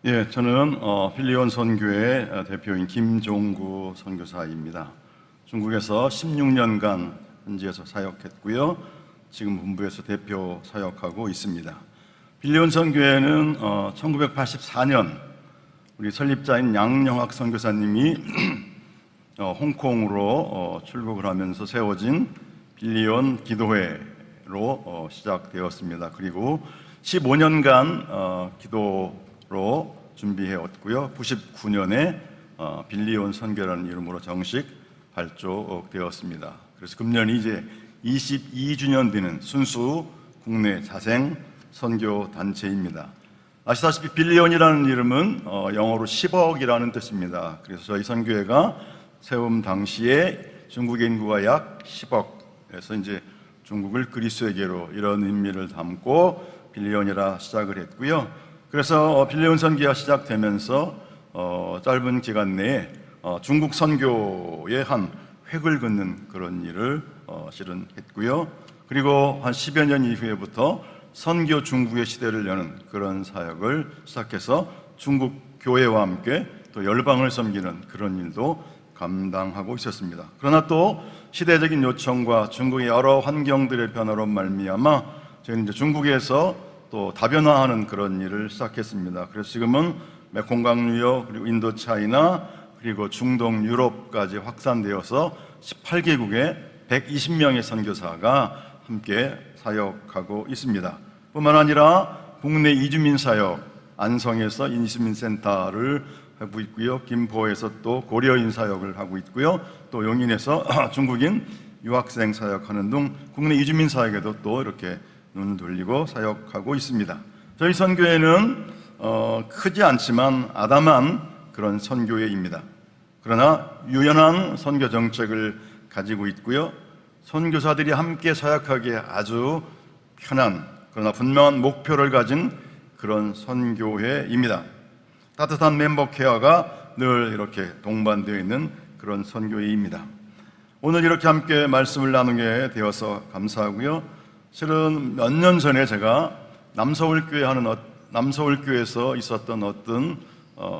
예, 저는 빌리온 선교회 대표인 김종구 선교사입니다. 중국에서 16년간 현지에서 사역했고요. 지금 본부에서 대표 사역하고 있습니다. 빌리온 선교회는 1984년 우리 설립자인 양영학 선교사님이 홍콩으로 출국을 하면서 세워진 빌리온 기도회로 시작되었습니다. 그리고 15년간 기도로 준비해왔고요. 99년에 빌리온 선교라는 이름으로 정식 발족되었습니다. 그래서 금년이 이제 22주년 되는 순수 국내 자생 선교 단체입니다. 아시다시피 빌리온이라는 이름은 영어로 10억이라는 뜻입니다. 그래서 저희 선교회가 세움 당시에 중국의 인구가 약 10억에서 이제 중국을 그리스도에게로 이런 의미를 담고 빌리온이라 시작을 했고요. 그래서 빌리온 선교가 시작되면서 짧은 기간 내에 중국 선교의 한 획을 긋는 그런 일을 실은 했고요. 그리고 한 10여 년 이후에부터 선교 중국의 시대를 여는 그런 사역을 시작해서 중국 교회와 함께 또 열방을 섬기는 그런 일도 감당하고 있었습니다. 그러나 또 시대적인 요청과 중국의 여러 환경들의 변화로 말미암아 저희는 이제 중국에서 또 다변화하는 그런 일을 시작했습니다. 그래서 지금은 메콩강 유역, 그리고 인도 차이나, 그리고 중동 유럽까지 확산되어서 18개국에 120명의 선교사가 함께 사역하고 있습니다. 뿐만 아니라 국내 이주민 사역, 안성에서 이주민센터를 하고 있고요. 김포에서 또 고려인 사역을 하고 있고요. 또 용인에서 중국인 유학생 사역하는 등 국내 이주민 사역에도 또 이렇게 눈을 돌리고 사역하고 있습니다. 저희 선교회는 크지 않지만 아담한 그런 선교회입니다. 그러나 유연한 선교 정책을 가지고 있고요. 선교사들이 함께 사역하기에 아주 편한 그러나 분명한 목표를 가진 그런 선교회입니다. 따뜻한 멤버 케어가 늘 이렇게 동반되어 있는 그런 선교회입니다. 오늘 이렇게 함께 말씀을 나누게 되어서 감사하고요. 실은 몇 년 전에 제가 남서울교회에서 있었던 어떤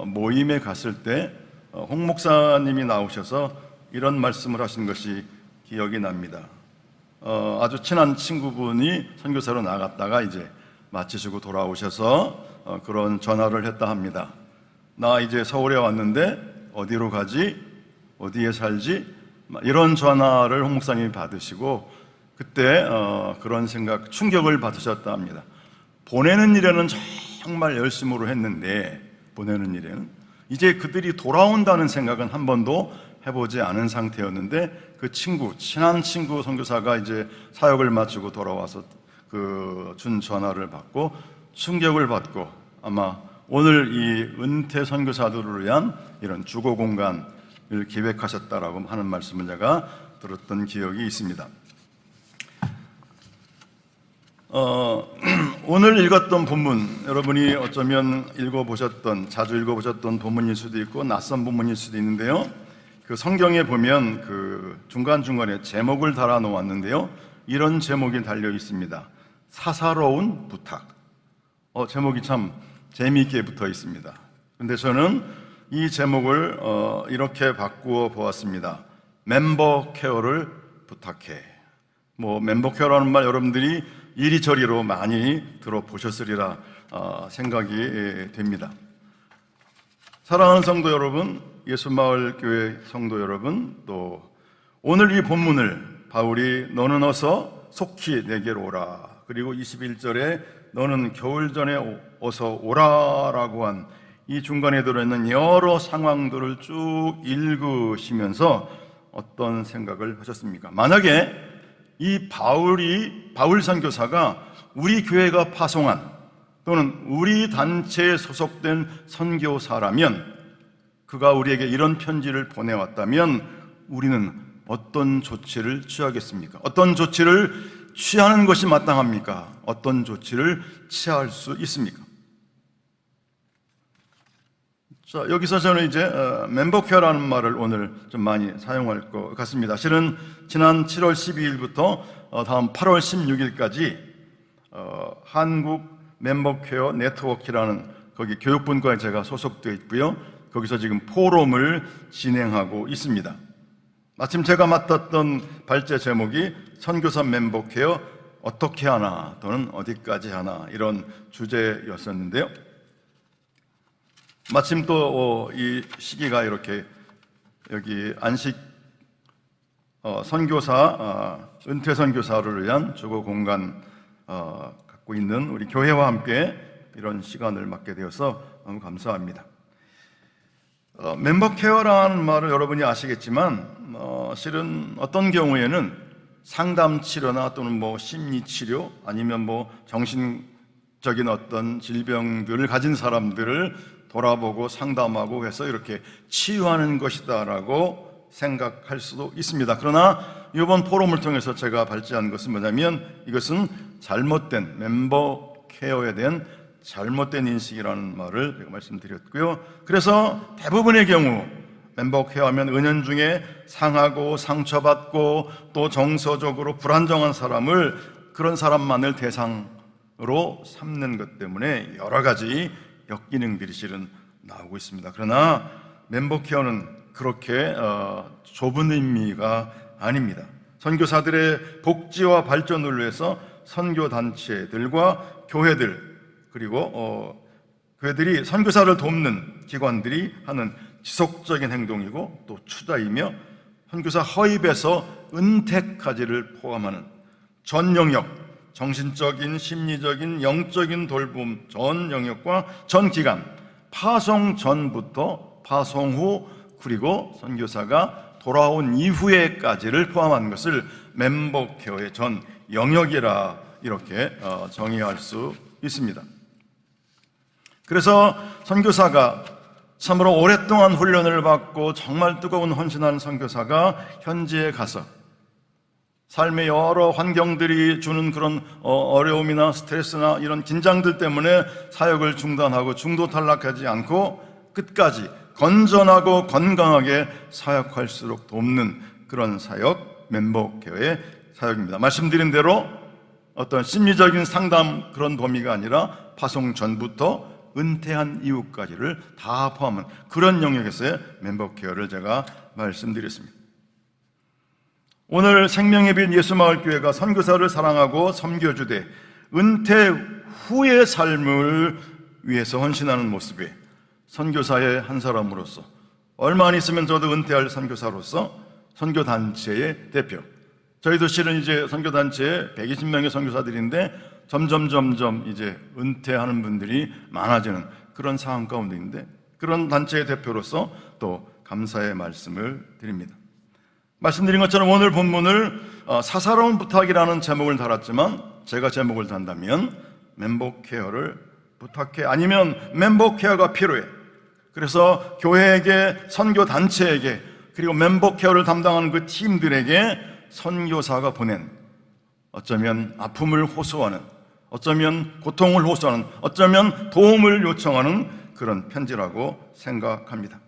모임에 갔을 때 홍 목사님이 나오셔서 이런 말씀을 하신 것이 기억이 납니다. 아주 친한 친구분이 선교사로 나갔다가 이제 마치시고 돌아오셔서 그런 전화를 했다 합니다. 나 이제 서울에 왔는데 어디로 가지? 어디에 살지? 이런 전화를 홍 목사님이 받으시고 그때 그런 생각, 충격을 받으셨다 합니다. 보내는 일에는 정말 열심으로 했는데 보내는 일에는 이제 그들이 돌아온다는 생각은 한 번도 해보지 않은 상태였는데 그 친구, 친한 친구 선교사가 이제 사역을 마치고 돌아와서 준 전화를 받고 충격을 받고 아마 오늘 이 은퇴 선교사들을 위한 이런 주거 공간을 기획하셨다라고 하는 말씀을 제가 들었던 기억이 있습니다. 오늘 읽었던 본문, 여러분이 어쩌면 자주 읽어보셨던 본문일 수도 있고 낯선 본문일 수도 있는데요. 그 성경에 보면 그 중간중간에 제목을 달아 놓았는데요. 이런 제목이 달려 있습니다. 사사로운 부탁. 제목이 참 재미있게 붙어 있습니다. 그런데 저는 이 제목을 이렇게 바꾸어 보았습니다. 멤버 케어를 부탁해. 멤버 케어라는 말 여러분들이 이리저리로 많이 들어보셨으리라 생각이 됩니다. 사랑하는 성도 여러분, 예수마을교회 성도 여러분, 또 오늘 이 본문을 바울이 너는 어서 속히 내게로 오라, 그리고 21절에 너는 겨울 전에 어서 오라라고 한 이 중간에 들어있는 여러 상황들을 쭉 읽으시면서 어떤 생각을 하셨습니까? 만약에 이 바울 선교사가 우리 교회가 파송한 또는 우리 단체에 소속된 선교사라면, 그가 우리에게 이런 편지를 보내왔다면 우리는 어떤 조치를 취하겠습니까? 어떤 조치를 취하는 것이 마땅합니까? 어떤 조치를 취할 수 있습니까? 자, 여기서 저는 이제 멤버 케어라는 말을 오늘 좀 많이 사용할 것 같습니다. 실은 지난 7월 12일부터 다음 8월 16일까지 한국 멤버 케어 네트워크라는 거기 교육분과에 제가 소속되어 있고요. 거기서 지금 포럼을 진행하고 있습니다. 마침 제가 맡았던 발제 제목이 선교사 멤버 케어 어떻게 하나 또는 어디까지 하나 이런 주제였었는데요. 마침 또 이 시기가 이렇게 여기 안식 선교사 은퇴 선교사를 위한 주거 공간 갖고 있는 우리 교회와 함께 이런 시간을 맡게 되어서 너무 감사합니다. 멤버 케어라는 말을 여러분이 아시겠지만 실은 어떤 경우에는 상담 치료나 또는 뭐 심리 치료 아니면 뭐 정신적인 어떤 질병들을 가진 사람들을 돌아보고 상담하고 해서 이렇게 치유하는 것이다라고 생각할 수도 있습니다. 그러나 이번 포럼을 통해서 제가 발제한 것은 뭐냐면 이것은 잘못된 멤버 케어에 대한 잘못된 인식이라는 말을 제가 말씀드렸고요. 그래서 대부분의 경우 멤버 케어하면 은연중에 상하고 상처받고 또 정서적으로 불안정한 사람을 그런 사람만을 대상으로 삼는 것 때문에 여러 가지 역기능들이 실은 나오고 있습니다. 그러나 멤버 케어는 그렇게 좁은 의미가 아닙니다. 선교사들의 복지와 발전을 위해서 선교단체들과 교회들 그리고 교회들이 선교사를 돕는 기관들이 하는 지속적인 행동이고 또 투자이며 선교사 허입에서 은퇴까지를 포함하는 전 영역, 정신적인, 심리적인, 영적인 돌봄 전 영역과 전 기간, 파송 전부터 파송 후 그리고 선교사가 돌아온 이후에까지를 포함한 것을 멤버 케어의 전 영역이라 이렇게 정의할 수 있습니다. 그래서 선교사가 참으로 오랫동안 훈련을 받고 정말 뜨거운 헌신한 선교사가 현지에 가서 삶의 여러 환경들이 주는 그런 어려움이나 스트레스나 이런 긴장들 때문에 사역을 중단하고 중도 탈락하지 않고 끝까지 건전하고 건강하게 사역할수록 돕는 그런 사역, 멤버 케어의 사역입니다. 말씀드린 대로 어떤 심리적인 상담 그런 범위가 아니라 파송 전부터 은퇴한 이후까지를 다 포함한 그런 영역에서의 멤버 케어를 제가 말씀드렸습니다. 오늘 생명의 빛 예수마을교회가 선교사를 사랑하고 섬겨주되 은퇴 후의 삶을 위해서 헌신하는 모습에 선교사의 한 사람으로서 얼마 안 있으면 저도 은퇴할 선교사로서 선교단체의 대표, 저희도 실은 이제 선교단체에 120명의 선교사들인데 점점 이제 은퇴하는 분들이 많아지는 그런 상황 가운데 있는데 그런 단체의 대표로서 또 감사의 말씀을 드립니다. 말씀드린 것처럼 오늘 본문을 사사로운 부탁이라는 제목을 달았지만 제가 제목을 단다면 멤버 케어를 부탁해 아니면 멤버 케어가 필요해. 그래서 교회에게 선교단체에게 그리고 멤버 케어를 담당하는 그 팀들에게 선교사가 보낸 어쩌면 아픔을 호소하는 어쩌면 고통을 호소하는 어쩌면 도움을 요청하는 그런 편지라고 생각합니다.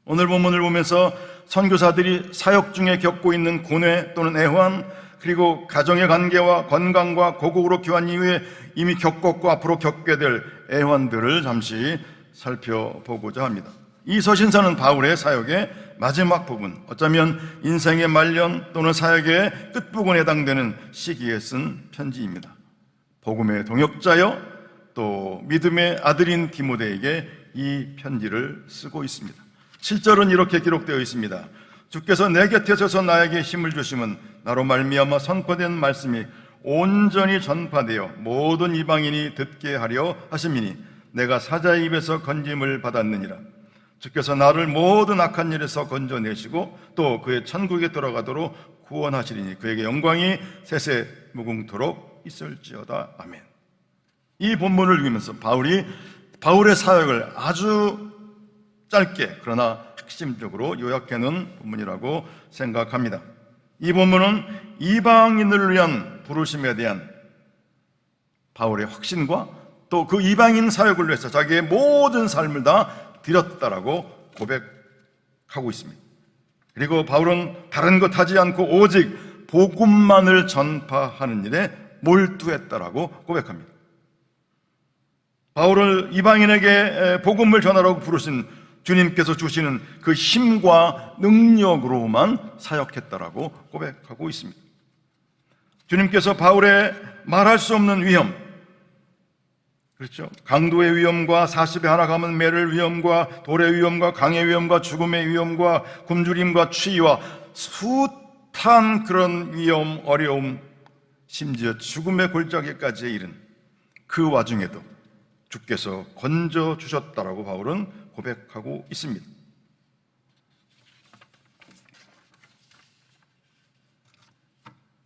오늘 본문을 보면서 선교사들이 사역 중에 겪고 있는 고뇌 또는 애환 그리고 가정의 관계와 건강과 고국으로 귀환 이후에 이미 겪었고 앞으로 겪게 될 애환들을 잠시 살펴보고자 합니다. 이 서신서는 바울의 사역의 마지막 부분, 어쩌면 인생의 말년 또는 사역의 끝부분에 해당되는 시기에 쓴 편지입니다. 복음의 동역자여 또 믿음의 아들인 디모데에게 이 편지를 쓰고 있습니다. 7절은 이렇게 기록되어 있습니다. 주께서 내 곁에 서서 나에게 힘을 주심은 나로 말미암아 선포된 말씀이 온전히 전파되어 모든 이방인이 듣게 하려 하심이니 내가 사자의 입에서 건짐을 받았느니라. 주께서 나를 모든 악한 일에서 건져내시고 또 그의 천국에 들어가도록 구원하시리니 그에게 영광이 세세 무궁토록 있을지어다. 아멘. 이 본문을 읽으면서 바울의 사역을 아주 짧게 그러나 핵심적으로 요약해놓은 본문이라고 생각합니다. 이 본문은 이방인을 위한 부르심에 대한 바울의 확신과 또 그 이방인 사역을 위해서 자기의 모든 삶을 다 드렸다라고 고백하고 있습니다. 그리고 바울은 다른 것 하지 않고 오직 복음만을 전파하는 일에 몰두했다라고 고백합니다. 바울을 이방인에게 복음을 전하라고 부르신 주님께서 주시는 그 힘과 능력으로만 사역했다라고 고백하고 있습니다. 주님께서 바울의 말할 수 없는 위험, 그렇죠? 강도의 위험과 40에 하나 감은 매를 위험과 돌의 위험과 강의 위험과 죽음의 위험과 굶주림과 추위와 숱한 그런 위험, 어려움, 심지어 죽음의 골짜기까지 이른 그 와중에도 주께서 건져주셨다라고 바울은 고백하고 있습니다.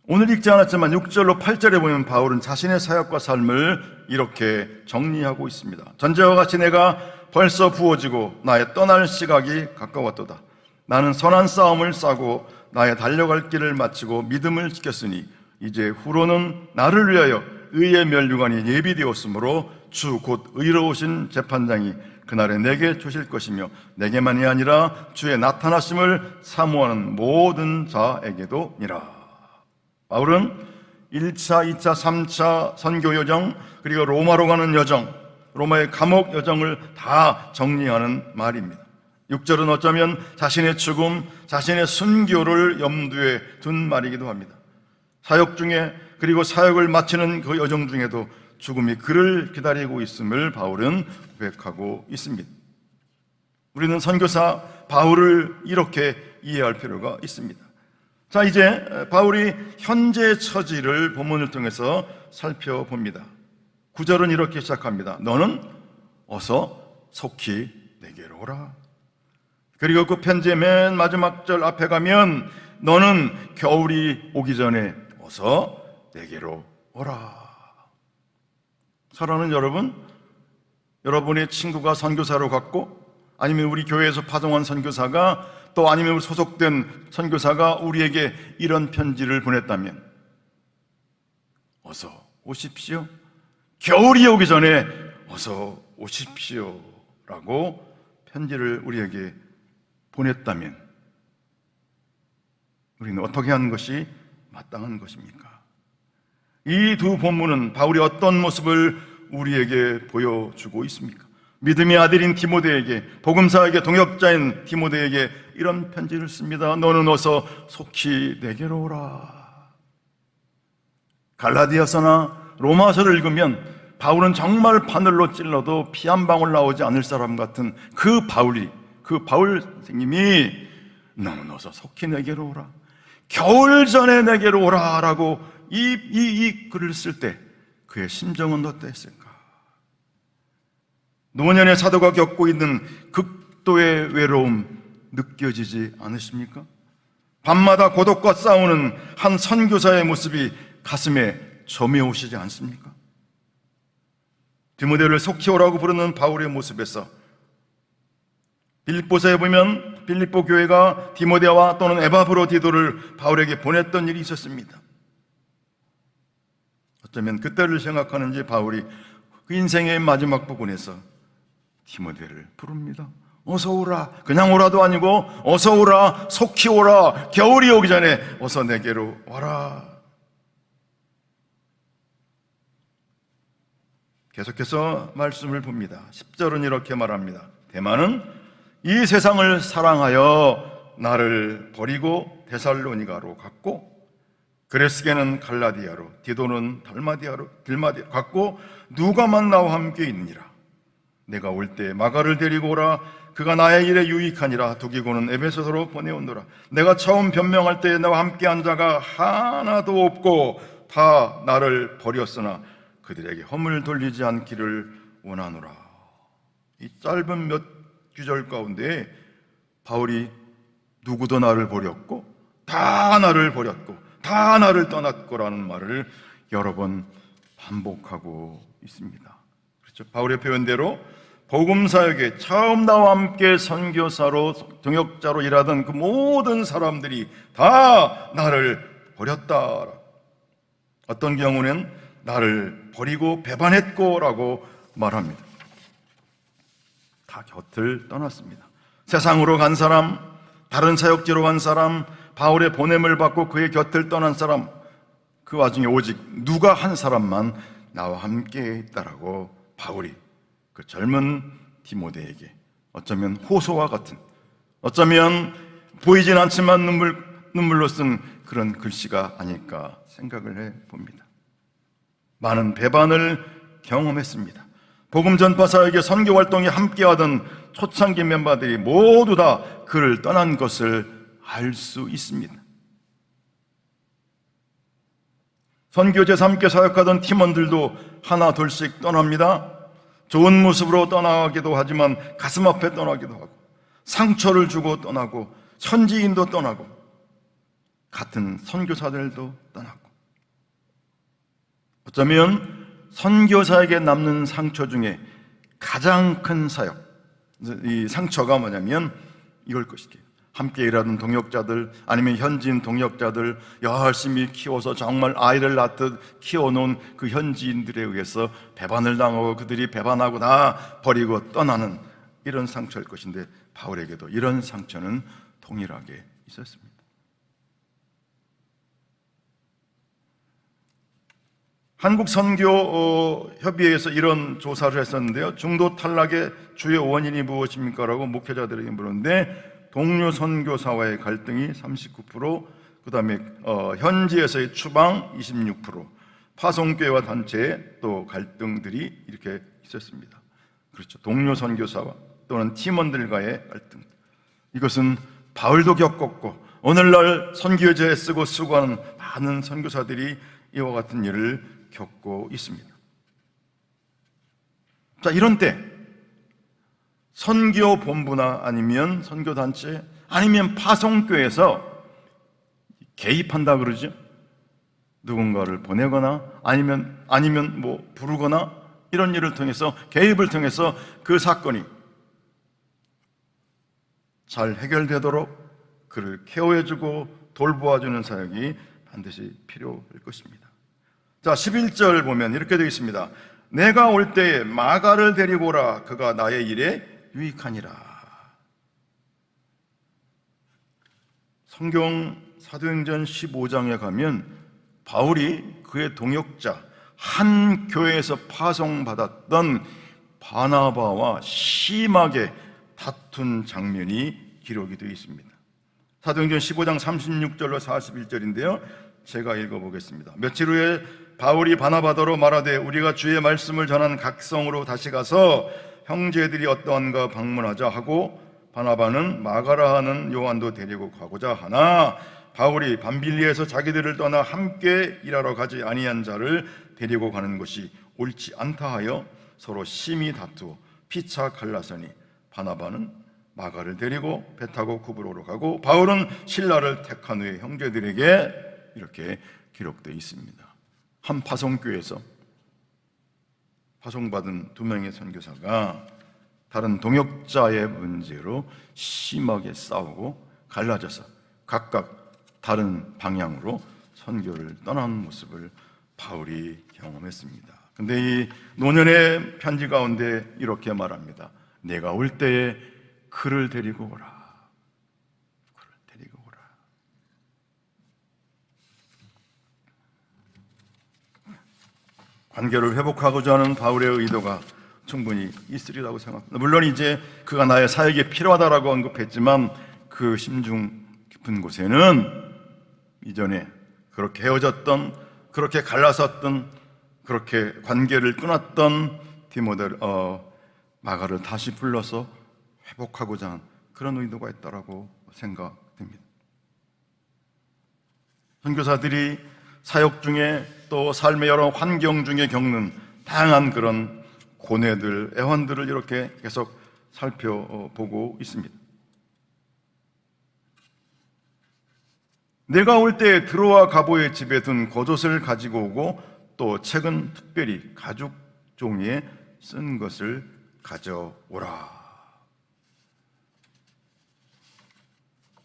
오늘 읽지 않았지만 6절로 8절에 보면 바울은 자신의 사역과 삶을 이렇게 정리하고 있습니다. 전제와 같이 내가 벌써 부어지고 나의 떠날 시각이 가까웠도다. 나는 선한 싸움을 싸고 나의 달려갈 길을 마치고 믿음을 지켰으니 이제 후로는 나를 위하여 의의 면류관이 예비되었으므로 주 곧 의로우신 재판장이 그날에 내게 주실 것이며 내게만이 아니라 주의 나타나심을 사모하는 모든 자에게도니라. 바울은 1차, 2차, 3차 선교 여정, 그리고 로마로 가는 여정, 로마의 감옥 여정을 다 정리하는 말입니다. 6절은 어쩌면 자신의 죽음, 자신의 순교를 염두에 둔 말이기도 합니다. 사역 중에, 그리고 사역을 마치는 그 여정 중에도 죽음이 그를 기다리고 있음을 바울은 고백하고 있습니다. 우리는 선교사 바울을 이렇게 이해할 필요가 있습니다. 자, 이제 바울이 현재 처지를 본문을 통해서 살펴봅니다. 9절은 이렇게 시작합니다. 너는 어서 속히 내게로 오라. 그리고 그 편지의 맨 마지막 절 앞에 가면 너는 겨울이 오기 전에 어서 내게로 오라. 사랑하는 여러분, 여러분의 친구가 선교사로 갔고, 아니면 우리 교회에서 파송한 선교사가, 또 아니면 소속된 선교사가 우리에게 이런 편지를 보냈다면 어서 오십시오, 겨울이 오기 전에 어서 오십시오 라고 편지를 우리에게 보냈다면 우리는 어떻게 하는 것이 마땅한 것입니까? 이 두 본문은 바울이 어떤 모습을 우리에게 보여주고 있습니까? 믿음의 아들인 디모데에게, 복음사에게 동역자인 디모데에게 이런 편지를 씁니다. 너는 어서 속히 내게로 오라. 갈라디아서나 로마서를 읽으면 바울은 정말 바늘로 찔러도 피 한 방울 나오지 않을 사람 같은 그 바울 선생님이 너는 어서 속히 내게로 오라, 겨울 전에 내게로 오라 라고 이 글을 쓸 때 그의 심정은 어땠을까? 노년의 사도가 겪고 있는 극도의 외로움 느껴지지 않으십니까? 밤마다 고독과 싸우는 한 선교사의 모습이 가슴에 저며오시지 않습니까? 디모데를 속히 오라고 부르는 바울의 모습에서 빌립보서에 보면 빌립보 교회가 디모데와 또는 에바브로디도를 바울에게 보냈던 일이 있었습니다. 어쩌면 그때를 생각하는지 바울이 그 인생의 마지막 부분에서 디모데를 부릅니다. 어서 오라. 그냥 오라도 아니고 어서 오라, 속히 오라, 겨울이 오기 전에 어서 내게로 와라. 계속해서 말씀을 봅니다. 10절은 이렇게 말합니다. 데마는 이 세상을 사랑하여 나를 버리고 데살로니가로 갔고, 그레스게는 갈라디아로, 디도는 달마디아로 갔고, 누가만 나와 함께 있느니라. 내가 올 때 마가를 데리고 오라. 그가 나의 일에 유익하니라. 두기고는 에베소서로 보내오노라. 내가 처음 변명할 때 나와 함께한 자가 하나도 없고 다 나를 버렸으나 그들에게 허물 돌리지 않기를 원하노라. 이 짧은 몇 구절 가운데 바울이 누구도 나를 버렸고 다 나를 버렸고 다 나를 떠났고라는 말을 여러 번 반복하고 있습니다. 그렇죠? 바울의 표현대로 복음사역에 처음 나와 함께 선교사로 동역자로 일하던 그 모든 사람들이 다 나를 버렸다. 어떤 경우는 나를 버리고 배반했고라고 말합니다. 다 곁을 떠났습니다. 세상으로 간 사람, 다른 사역지로 간 사람, 바울의 보냄을 받고 그의 곁을 떠난 사람, 그 와중에 오직 누가 한 사람만 나와 함께 있다라고 바울이 그 젊은 디모데에게 어쩌면 호소와 같은, 어쩌면 보이진 않지만 눈물로 쓴 그런 글씨가 아닐까 생각을 해봅니다. 많은 배반을 경험했습니다. 복음 전파 사역의 선교 활동에 함께하던 초창기 멤버들이 모두 다 그를 떠난 것을 알 수 있습니다. 선교제에서 함께 사역하던 팀원들도 하나 둘씩 떠납니다. 좋은 모습으로 떠나기도 하지만 가슴 아파 떠나기도 하고, 상처를 주고 떠나고, 선지인도 떠나고, 같은 선교사들도 떠나고, 어쩌면 선교사에게 남는 상처 중에 가장 큰 사역, 이 상처가 뭐냐면 이걸 것이게요. 함께 일하던 동역자들, 아니면 현지인 동역자들, 열심히 키워서 정말 아이를 낳듯 키워놓은 그 현지인들에 의해서 배반을 당하고 그들이 배반하고 다 버리고 떠나는 이런 상처일 것인데, 바울에게도 이런 상처는 동일하게 있었습니다. 한국선교협의회에서 이런 조사를 했었는데요. 중도 탈락의 주요 원인이 무엇입니까? 라고 목회자들에게 물었는데, 동료 선교사와의 갈등이 39%, 그 다음에 현지에서의 추방 26%, 파송교회와 단체의 또 갈등들이 이렇게 있었습니다. 그렇죠. 동료 선교사와 또는 팀원들과의 갈등. 이것은 바울도 겪었고, 오늘날 선교제에 쓰고 수고하는 많은 선교사들이 이와 같은 일을 겪고 있습니다. 자, 이런 때 선교본부나 아니면 선교단체 아니면 파송교회에서 개입한다 그러죠. 누군가를 보내거나 아니면 뭐 부르거나 이런 일을 통해서, 개입을 통해서 그 사건이 잘 해결되도록 그를 케어해주고 돌보아주는 사역이 반드시 필요할 것입니다. 자, 11절 보면 이렇게 되어 있습니다. 내가 올 때에 마가를 데리고 오라. 그가 나의 일에 유익하니라. 성경 사도행전 15장에 가면 바울이 그의 동역자, 한 교회에서 파송받았던 바나바와 심하게 다툰 장면이 기록이 되어 있습니다. 사도행전 15장 36절로 41절인데요. 제가 읽어보겠습니다. 며칠 후에 바울이 바나바더로 말하되 우리가 주의 말씀을 전한 각 성으로 다시 가서 형제들이 어떠한가 방문하자 하고, 바나바는 마가라 하는 요한도 데리고 가고자 하나 바울이 밤빌리에서 자기들을 떠나 함께 일하러 가지 아니한 자를 데리고 가는 것이 옳지 않다 하여 서로 심히 다투어 피차 갈라서니 바나바는 마가를 데리고 배 타고 구브로로 가고, 바울은 신라를 택한 후에 형제들에게 이렇게 기록되어 있습니다. 한 파송교회에서 파송받은 2명의 선교사가 다른 동역자의 문제로 심하게 싸우고 갈라져서 각각 다른 방향으로 선교를 떠난 모습을 바울이 경험했습니다. 근데 이 노년의 편지 가운데 이렇게 말합니다. 내가 올 때에 그를 데리고 오라. 그를 데리고 오라. 관계를 회복하고자 하는 바울의 의도가 충분히 있으리라고 생각합니다. 물론 이제 그가 나의 사역에 필요하다라고 언급했지만 그 심중 깊은 곳에는 이전에 그렇게 헤어졌던, 그렇게 갈라섰던, 그렇게 관계를 끊었던 마가를 다시 불러서 회복하고자 하는 그런 의도가 있다라고 생각됩니다. 선교사들이 사역 중에 또 삶의 여러 환경 중에 겪는 다양한 그런 고뇌들, 애환들을 이렇게 계속 살펴보고 있습니다. 내가 올 때 드로아 가보의 집에 둔 겉옷을 가지고 오고, 또 책은 특별히 가죽 종이에 쓴 것을 가져오라.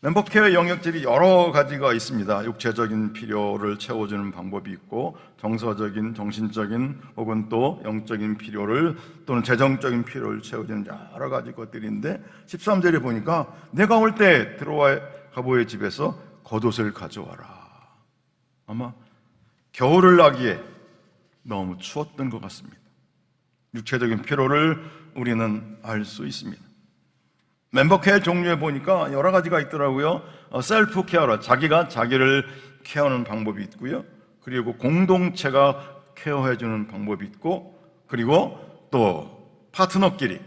멤버케어 영역들이 여러 가지가 있습니다. 육체적인 필요를 채워주는 방법이 있고, 정서적인, 정신적인 혹은 또 영적인 필요를 또는 재정적인 필요를 채워주는 여러 가지 것들인데, 13절에 보니까 내가 올 때 드로아 가보의 집에서 겉옷을 가져와라. 아마 겨울을 나기에 너무 추웠던 것 같습니다. 육체적인 필요를 우리는 알 수 있습니다. 멤버 케어 종류에 보니까 여러 가지가 있더라고요. 셀프 케어라, 자기가 자기를 케어하는 방법이 있고요. 그리고 공동체가 케어해주는 방법이 있고, 그리고 또 파트너끼리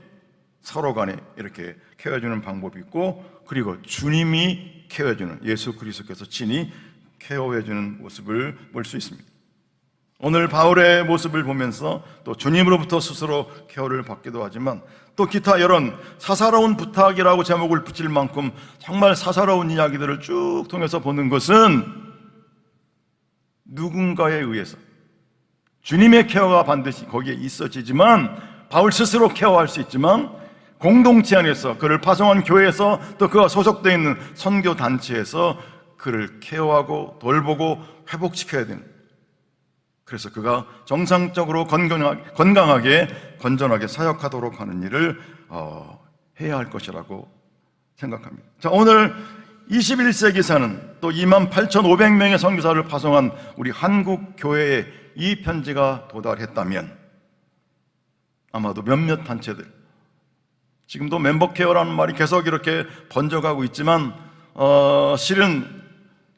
서로 간에 이렇게 케어해주는 방법이 있고, 그리고 주님이 케어해주는, 예수 그리스도께서 친히 케어해주는 모습을 볼 수 있습니다. 오늘 바울의 모습을 보면서 또 주님으로부터 스스로 케어를 받기도 하지만, 또 기타 이런 사사로운 부탁이라고 제목을 붙일 만큼 정말 사사로운 이야기들을 쭉 통해서 보는 것은 누군가에 의해서 주님의 케어가 반드시 거기에 있어지지만, 바울 스스로 케어할 수 있지만, 공동체 안에서 그를 파송한 교회에서 또 그가 소속되어 있는 선교 단체에서 그를 케어하고 돌보고 회복시켜야 되는, 그래서 그가 정상적으로 건강하게 건전하게 사역하도록 하는 일을 해야 할 것이라고 생각합니다. 자, 오늘 21세기 사는 또 28,500명의 선교사를 파송한 우리 한국 교회에 이 편지가 도달했다면 아마도 몇몇 단체들, 지금도 멤버 케어라는 말이 계속 이렇게 번져가고 있지만 실은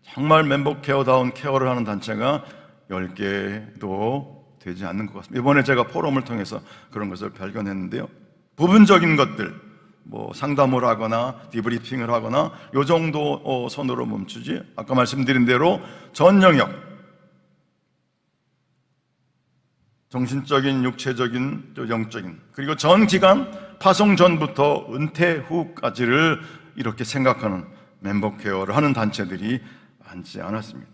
정말 멤버 케어다운 케어를 하는 단체가 10개도 되지 않는 것 같습니다. 이번에 제가 포럼을 통해서 그런 것을 발견했는데요, 부분적인 것들, 뭐 상담을 하거나 디브리핑을 하거나 요 정도 선으로 멈추지, 아까 말씀드린 대로 전 영역, 정신적인, 육체적인, 또 영적인, 그리고 전 기간, 파송 전부터 은퇴 후까지를 이렇게 생각하는 멤버 케어를 하는 단체들이 많지 않았습니다.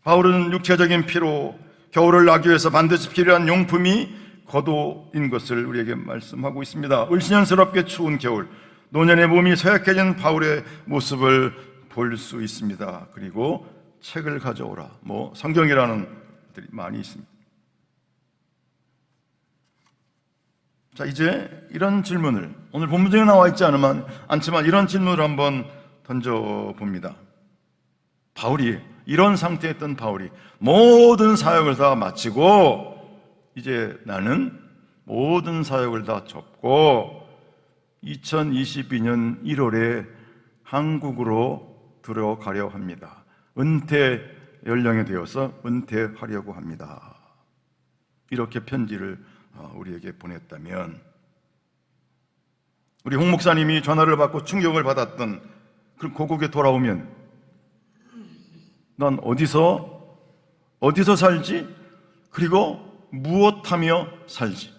바울은 육체적인 피로, 겨울을 나기 위해서 반드시 필요한 용품이 겉옷인 것을 우리에게 말씀하고 있습니다. 을씨년스럽게 추운 겨울, 노년의 몸이 쇠약해진 바울의 모습을 볼 수 있습니다. 그리고 책을 가져오라, 뭐 성경이라는 것들이 많이 있습니다. 자, 이제 이런 질문을, 오늘 본문중에 나와 있지 않지만 이런 질문을 한번 던져봅니다. 바울이, 이런 상태에 있던 바울이 모든 사역을 다 마치고 이제 나는 모든 사역을 다 접고 2022년 1월에 한국으로 들어가려 합니다. 은퇴 연령이 되어서 은퇴하려고 합니다. 이렇게 편지를 우리에게 보냈다면, 우리 홍 목사님이 전화를 받고 충격을 받았던 그 고국에 돌아오면 난 어디서 살지? 그리고 무엇하며 살지?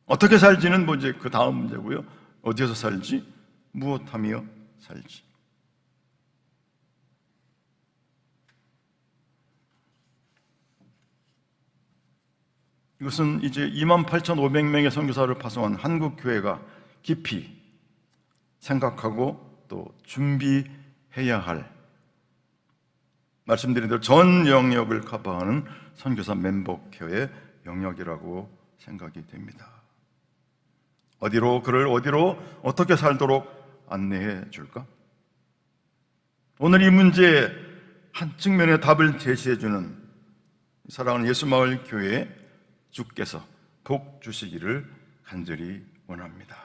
어떻게 살지는 뭐 이제 그 다음 문제고요. 어디서 살지? 무엇하며 살지? 이것은 이제 28,500명의 선교사를 파송한 한국 교회가 깊이 생각하고 또 준비해야 할, 말씀드린 대로 전 영역을 커버하는 선교사 멤버 케어의 영역이라고 생각이 됩니다. 그를 어디로 어떻게 살도록 안내해 줄까? 오늘 이 문제의 한 측면의 답을 제시해 주는 사랑하는 예수마을 교회 주께서 복 주시기를 간절히 원합니다.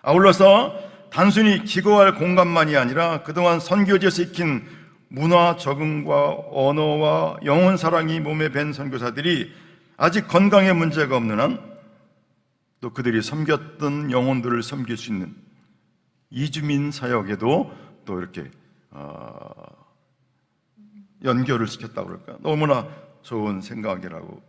아울러서 단순히 기거할 공간만이 아니라 그동안 선교지에서 익힌 문화 적응과 언어와 영혼 사랑이 몸에 밴 선교사들이 아직 건강에 문제가 없는 한, 또 그들이 섬겼던 영혼들을 섬길 수 있는 이주민 사역에도 또 이렇게 연결을 시켰다고 그럴까? 너무나 좋은 생각이라고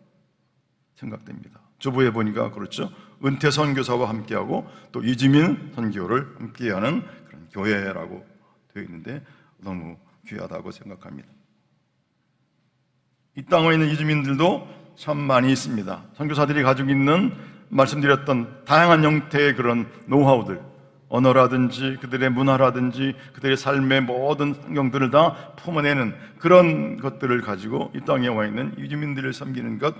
생각됩니다. 주보에 보니까 그렇죠. 은퇴 선교사와 함께하고 또 이주민 선교를 함께하는 그런 교회라고 되어 있는데 너무 귀하다고 생각합니다. 이 땅에 있는 이주민들도 참 많이 있습니다. 선교사들이 가지고 있는, 말씀드렸던 다양한 형태의 그런 노하우들, 언어라든지 그들의 문화라든지 그들의 삶의 모든 환경들을 다 품어내는 그런 것들을 가지고 이 땅에 와 있는 이주민들을 섬기는 것,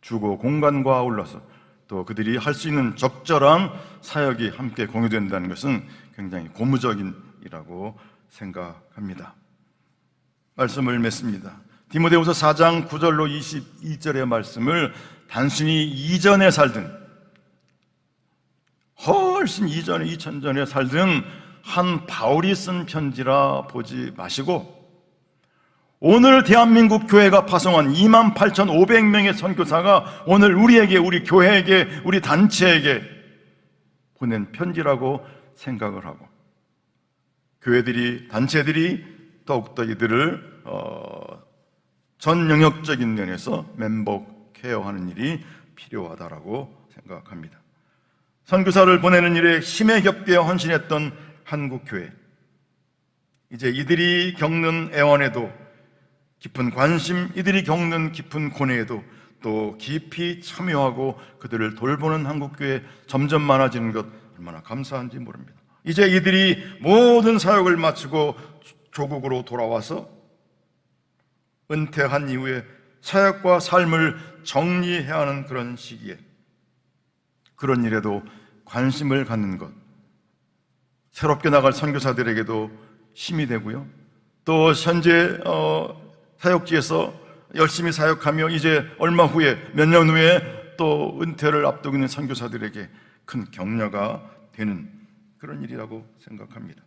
주거 공간과 아울러서 또 그들이 할 수 있는 적절한 사역이 함께 공유된다는 것은 굉장히 고무적인 이라고 생각합니다. 말씀을 맺습니다. 디모데후서 4장 9절로 22절의 말씀을 단순히 이전에 살든 훨씬 이전에 2000년에 살든 한 바울이 쓴 편지라 보지 마시고 오늘 대한민국 교회가 파송한 28,500명의 선교사가 오늘 우리에게, 우리 교회에게, 우리 단체에게 보낸 편지라고 생각을 하고 교회들이, 단체들이 더욱더 이들을 전 영역적인 면에서 멤버 케어하는 일이 필요하다라고 생각합니다. 선교사를 보내는 일에 힘에 겹게 헌신했던 한국교회, 이제 이들이 겪는 애원에도 깊은 관심, 이들이 겪는 깊은 고뇌에도 또 깊이 참여하고 그들을 돌보는 한국교회 점점 많아지는 것 얼마나 감사한지 모릅니다. 이제 이들이 모든 사역을 마치고 조국으로 돌아와서 은퇴한 이후에 사역과 삶을 정리해야 하는 그런 시기에 그런 일에도 관심을 갖는 것, 새롭게 나갈 선교사들에게도 힘이 되고요. 또 현재 사역지에서 열심히 사역하며 이제 얼마 후에, 몇 년 후에 또 은퇴를 앞두고 있는 선교사들에게 큰 격려가 되는 그런 일이라고 생각합니다.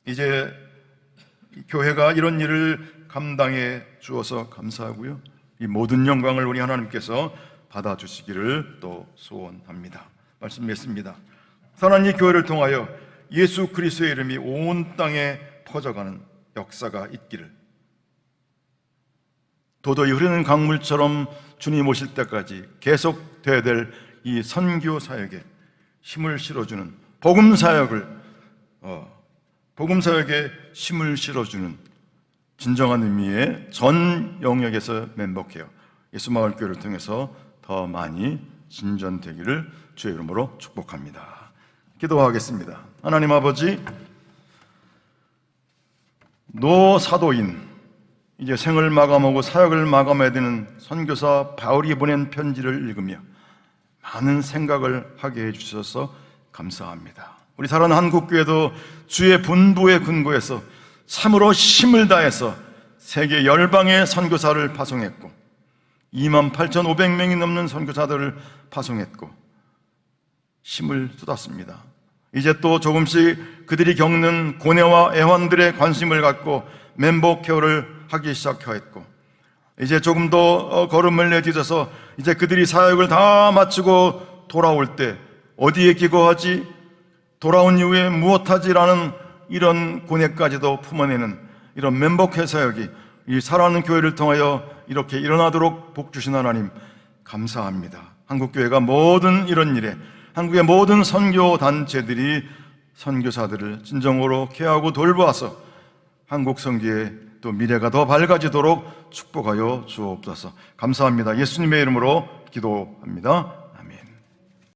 이제 교회가 이런 일을 감당해 주어서 감사하고요. 이 모든 영광을 우리 하나님께서 받아주시기를 또 소원합니다. 말씀 맺습니다. 사랑하는 이 교회를 통하여 예수 그리스도의 이름이 온 땅에 퍼져가는 역사가 있기를, 도저히 흐르는 강물처럼 주님 오실 때까지 계속돼야 될 이 선교 사역에 힘을 실어주는 복음 사역에 힘을 실어주는 진정한 의미의 전 영역에서 멤버케어 예수마을교회를 통해서 더 많이 진전되기를 주의 이름으로 축복합니다. 기도하겠습니다. 하나님 아버지, 노사도인, 이제 생을 마감하고 사역을 마감해야 되는 선교사 바울이 보낸 편지를 읽으며 많은 생각을 하게 해주셔서 감사합니다. 우리 사랑하는 한국교회도 주의 분부에 근거해서 참으로 힘을 다해서 세계 열방의 선교사를 파송했고 28,500명이 넘는 선교사들을 파송했고 힘을 쏟았습니다. 이제 또 조금씩 그들이 겪는 고뇌와 애환들에 관심을 갖고 멤버 케어를 하기 시작했고 이제 조금 더 걸음을 내딛어서 이제 그들이 사역을 다 마치고 돌아올 때 어디에 기거하지? 돌아온 이후에 무엇하지라는 이런 고뇌까지도 품어내는 이런 멤버 케어 사역이 이 사랑하는 교회를 통하여 이렇게 일어나도록 복 주신 하나님 감사합니다. 한국교회가 모든 이런 일에 한국의 모든 선교 단체들이 선교사들을 진정으로 케어하고 돌보아서 한국 선교의 또 미래가 더 밝아지도록 축복하여 주옵소서. 감사합니다. 예수님의 이름으로 기도합니다.